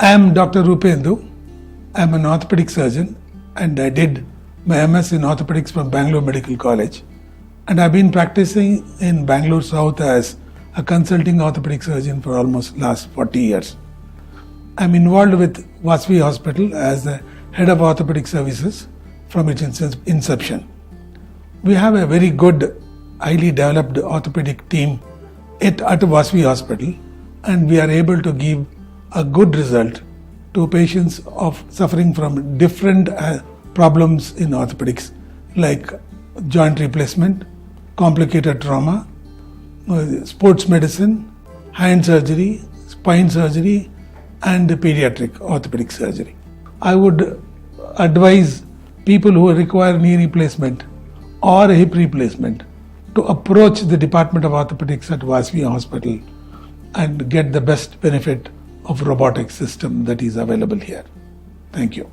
I am Dr. Rupendu. I am an orthopedic surgeon and I did my MS in orthopedics from Bangalore Medical College. And I've been practicing in Bangalore South as a consulting orthopedic surgeon for almost last 40 years. I'm involved with Vasavi Hospital as the head of orthopedic services from its inception. We have a very good, highly developed orthopedic team at Vasavi Hospital, and we are able to give a good result to patients suffering from different problems in orthopedics like joint replacement, complicated trauma, sports medicine, hand surgery, spine surgery, and pediatric orthopedic surgery. I would advise people who require knee replacement or hip replacement to approach the Department of Orthopedics at Vasavi Hospital and get the best benefit of robotic system that is available here. Thank you.